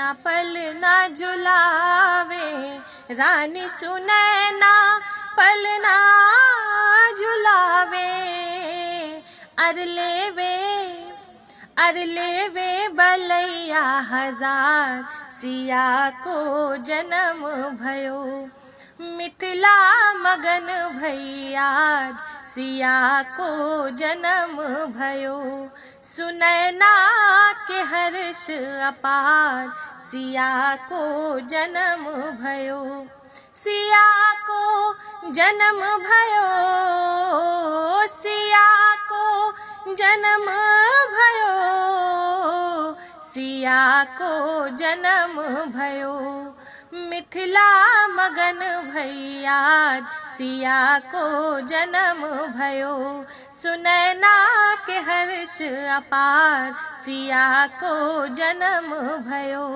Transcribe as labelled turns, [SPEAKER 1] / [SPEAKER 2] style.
[SPEAKER 1] सुनैना पलना झुलावे, रानी सुनैना पलना झुलावे। अर लेवे बलैया हजार, सिया को जन्म भयो। मिथिला मगन भैया, सिया को जन्म भयो। सुनैना के हर्ष अपार, सिया को जन्म भयो। सिया को जन्म भयो, सिया को जन्म भयो, सिया को जन्म भयो। मिथिला मगन भैया, सिया को जन्म भयो। सुनैना के हर्ष अपार, सिया को जन्म भयो।